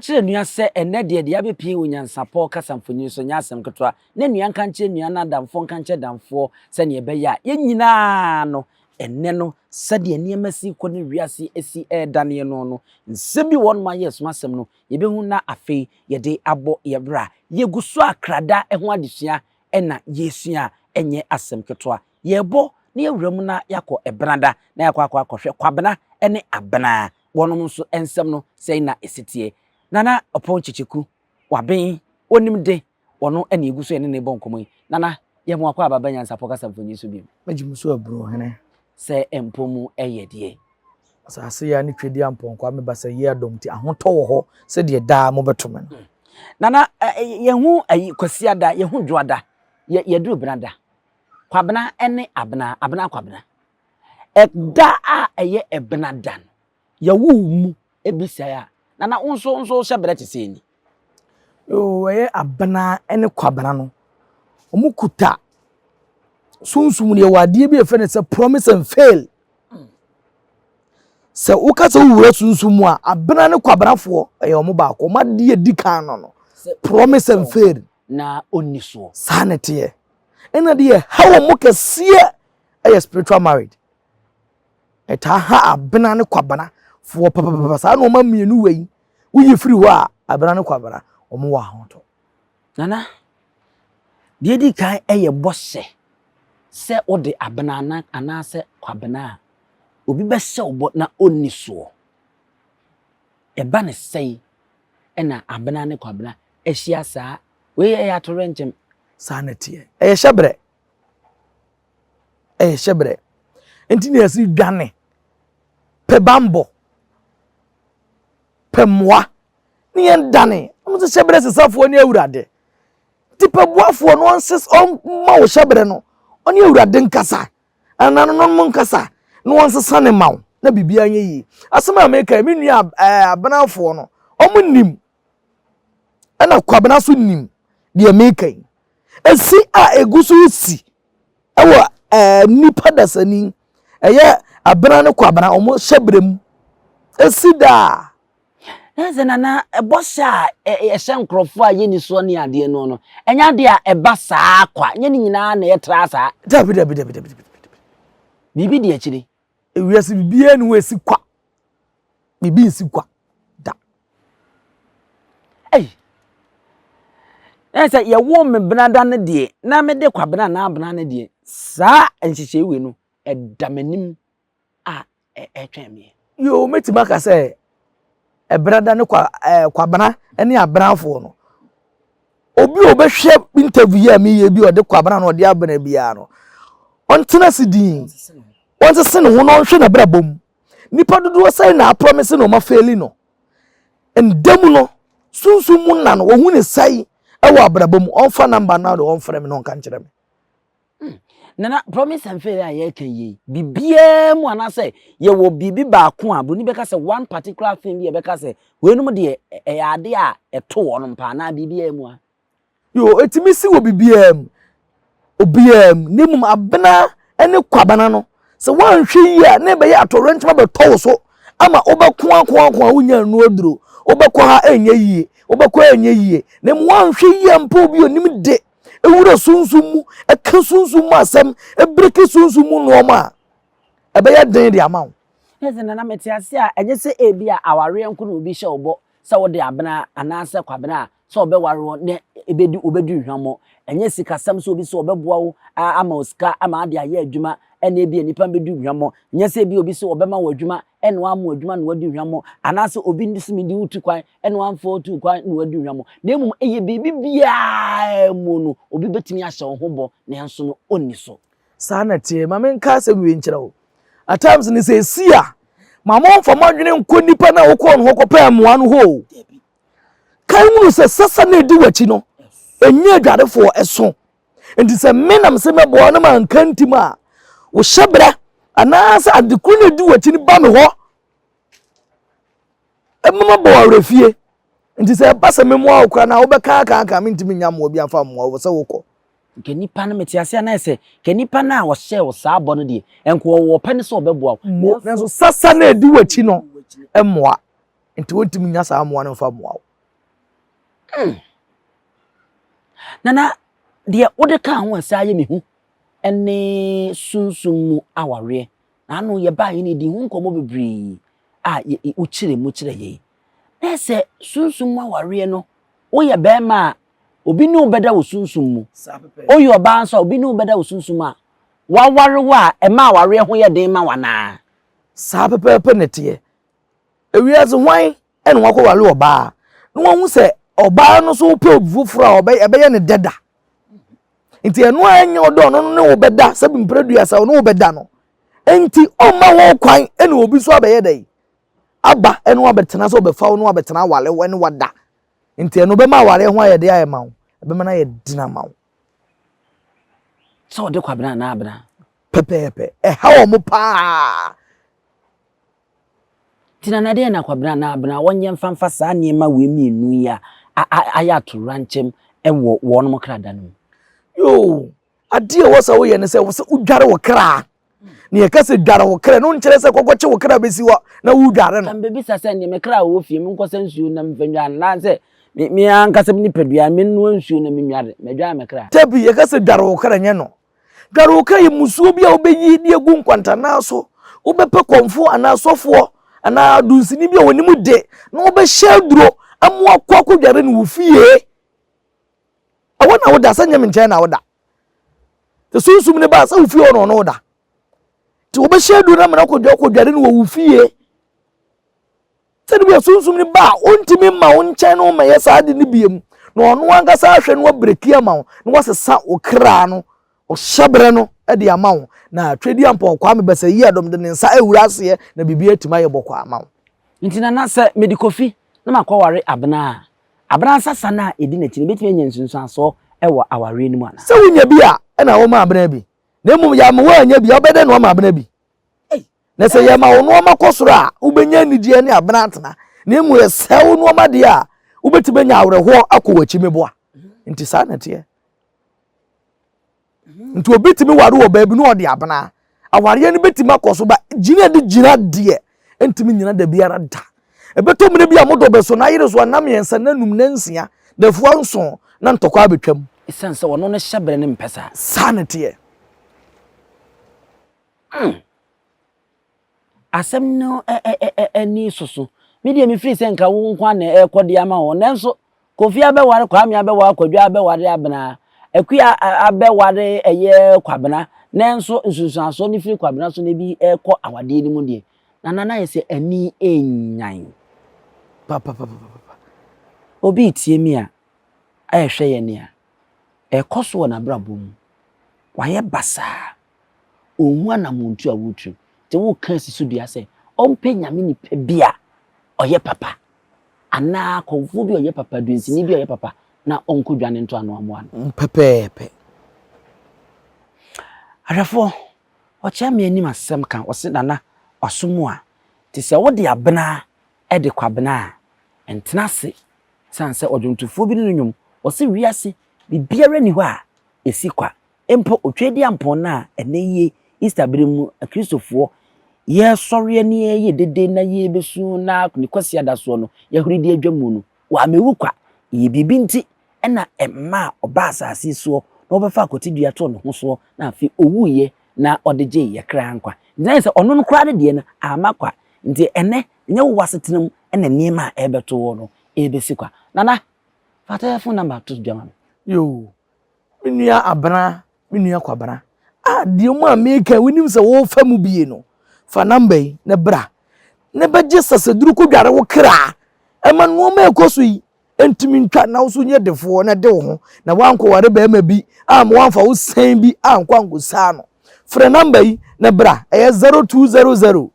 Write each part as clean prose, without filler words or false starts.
kire nua se ene de abepie onyansapo kasamfonyi so nyasem ketwa na nua nkanche nua na damfo nkanche damfo se ne beya yenyina no ene no sade niamasi ko ne wiase esi dane no nsebi won ma yes masem no yebehu na afei yede abo yebra yeguso akrada ho adesua ena yesua enye asem ketwa yebo na yewram na yakọ ebrada na yakọ akọhwe kwabena ene abena wonom so ensem no sei na esitie nana Oppong chichiku waben onim de wono ene eguso ene ne bonkomo nana ye mo akọ ababa NYANSAPO kasamfonyi so bi magimuso abro hene se empomu eyedie asase ya ni twedi ampon kwa me basa ye adomti ahoto wo ho se de da mo betome nana yehu ayi kwasiada yehu dwoada ye duru brada kwabena ene abena kwabena da a eye ebena dan ya wumu ebisa ya nana unso hyebere teseni yo eye abena ene kwabena no omukuta sunsum ne wade bi efe ne se promise and fail se ukasa wuwura sunsum a abena ne kwabenafo eye omo ba ko made edikan no promise and fail na oniso sanete ena de hawo mukasie eye spiritual married eta ha abena ne kwabena fo papa sa no ma mienu wei uyi free ho a abena ne kwabena omo wa hoto nana de di kan eye bose se ode abena na anase kwabena obi be se obo na oniso eba ne sei ena abena ne kwabena ehia saa we ya torenchem sanete shebre enti ne asi dwane pe bambo pe moa ni en dane mo se shebre sesafo ni awurade ti pe boafo no onses on ma wo shebre no oni awurade nkasa anano no mo nkasa no onsesa ne mawo na bibia anye yi asema America mi nua abenafo no omo nim ana kwabena so nim de America esi a egusu si ewo nipa dasani eye abena ne kwabena omo shebrem esida nana ebosha ehye nkrofo a yeni so ne ade no enya de a eba saa kwa nye ni nyina na yetra saa dabi bibi de akiri ewiase bibie nu esi kwa bibi nsi kwa da esa ye wo me benada ne de na me de kwabena na abena ne de saa enhyehyɛ we no edamanim a etweme yo metima ka se ebrada ne kwabena ene abenafo no obi obehwe interview ya me ye bi ode kwabena na ode abena bia no ontena sidin onse se ne ho no hwe na brabom nipa dodo sai na promise no ma faili no endem no sunsumu na no wo hu ne sai ewo abrabom onfa number na do onfrem me no kan kire me nana promise and fail ya kan yi bibia mu anase ye wo bibi ba ko a boni beka se one particular thing ye beka se we no de ya ade a eto wo no mpa na bibia mu a yo etimi si wo bibia mu obiam nimum abena ene kwabana no se wan hwe yi a na be ya atorentma be towo so ama obeko akwa wonya nu oduro obeko ha enye yie obeko enye yie na mu wan hwe yi ampa obi onim de ewura sunsumu eka sunsumu asem ebreke sunsumu no ma ebe ya den de amawo eze na metiase a enye se ebi a aware nko no obi hye obo se wo de abena anase kwabena se obe ware ne ebedi obedu hwamo enye sika sam so obi se obeboa wo ama osika ama ade aye adwuma ene ebi enipa bedu hwamo enye se ebi obi se obema wo adwuma ene wa ama adwuma na wadu hwamo anase obi ndisimi di utu kwan ene wa mfo utu kwan na wadu hwamo na emum eye bibi bia mu no obi betimi ahye wo hobo na enso no onni so sana tie ma men ka se wi nkyira wo at times ni se sia ma mo mfa modwene nko nipa na wo ko no hokopa amoa no ho kan mu se sasa na edi wachi no enye adwarefo eso enti se menam se mebo na man kantima wo hyebra anasa adekru na edi wachi ni ba me ho emma bo awrefie enti se ba se memo akura na wo be ka mentimi nyam obi afa mo wo se wo ko kenipa na metiase na ese kenipa na wo hye wo saa bo no de enko wo pene so obeboa mo na so sasa na edi wachi no emoa enti wontimi nya saa moa no fa moa Nana de wode ka ho asaye mehu ene sunsumu aware na no ye ba ni di hu nkomo bebre a uchire mu chire ye na se sunsumu aware no wo ye be ma obi ni obeda wo sunsumu oyo oba nso obi ni obeda wo sunsumu a waware wa e ma aware ho ye den ma wana sa pepepe netie ewiase hwan ene wako wale oba no hu se oba no so pe obufura oba ebe ne deda nti eno anya odo no ne obeda sabi mpredua sa no obeda no enti oma wo kwan ene obi so abaye dai aba eno abetena so obefa no abetena wale wene wada nti eno be ma wale ho aye de aye ma wo ebe ma na ye dina ma wo so de Kwabena na Abena pepepe ha wo mo pa tina na de na Kwabena na Abena wonye mfamfa sa niema we mienu ya aya to ranchem ewo wono mo krada no yo ade wo sa wo ye ne se wo udware wo kra ne ye kase dware wo kra no nkere se kokwache wo kra besi wo na wo dware no tambe bisa se ne me kra wo fie me nkosa nsuo na mfanwa na se me ankasa me nipadua me no nsuo na me nware me dwa me kra tabi ye kase dware wo kra nye no dware wo kra ye musuo bia obeyi die gu nkwanta na so obepe konfo ana sofo ana dunsini bia woni mu de na obe sheduro amu akwa dware no wo fie awona wo da sanya me nche na wo da te sunsum ne ba sa wo fie ono no da ti obe sheduro na mena ko dware no wo fie sɛde sunsum ni ba ontimi ma wonkyɛn no ma yɛ saa de ni biem na ɔno ankasa ahwɛ no abreki ama wo na wasesa okra no o hyebre no de ama wo na twedi ampɔ kwa me bɛsɛ yi adom de ne nsa awura ase na bibia atima yɛ bɔkɔ ama wo ntina na sɛ medikofi na makɔware Abena sasa na edi na kyini betime nya nsunsuaso ɛwɔ aware ni mu ana sɛ wonya bi a ɛna wo ma Abena bi na mmom ya ma wo anya bi obɛde no ma Abena bi na se ye ma wo no ma kosoro a ubenya nidie ne Abena atena na emu ye sew no ma de a ubetibenya awreho akowachi meboa nti sa na te nti obetimi ware wo baabi no ode Abena aware ne betimi akoso ba gina de gina de entimi nyina da biara da ebeto mne bia modo beso na yire so anam yensa nanum nansia da fuwa nso na ntokwa abetwam isanse wono ne hyebre ne mpesa sa na te asem no ni soso media me free senka wo nkwa na ekode ama wo nanso kofi abeware kwa me abeware kwadwa abeware Abena akua abeware eye Kwabena nanso nsunsuaso ni free Kwabena so ne bi ekọ awade ni mu de na yese ani enyan papa obi tie mi a ayehwe ye ne a ekoso na brabom waye basa ohu anamuntu a wutu te wo kan sisu dua se ompe nyame ni pebia oye papa ana konfu bi oye papa dunsini bi oye papa na onko dwane nto ano amo ano pepepe arafo ocha me anim asem kan ose nana osomo a te se wo de Abena e de Kwabena entena se sanse odwontufo bi no nwum ose wiase bibiara ni ho a esikwa empo otwedi ampon na eneye Easter bremu Kristofo ye sori ani ye dede na ye besu na ni kwasi adaso no ye huridi adwamu no wa mewu kwa ye bibi nti na emma oba asase so na obefa akotidua to no ho so na afi owuye na odeje ye kra nkwa nti se ono no kra de na amakwa nti ene nye wo wasetenam na niema ebeto wo no ebesikwa nana fata phone number to dwama yo minua Abena minua Kwabena de mu ameka wonim se wo fa mu bie no fa number yi ne bra ne beje saseduru ko dware wo kra ema no ma ekoso yi entimi ntwa na wo so nye defo na de wo ho na wanko ware ba ma bi am wanfa wo san bi anko anko sa no fra number yi ne bra 0200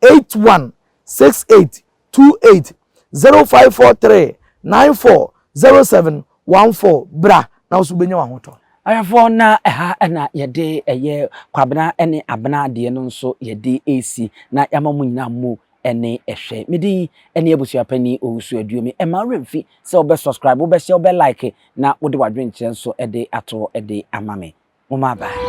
816828 0543 940714 bra na wo so benya wa hoto ayafo na na yede eye Kwabena ene Abena de no nso yede AC na yamamu nyina mu ene ehwe medi ene abusuapani owusu aduomi e ma remfi se obe subscribe obe share obe like na wode wadwen kire nso ede ato ede amame mo ma ba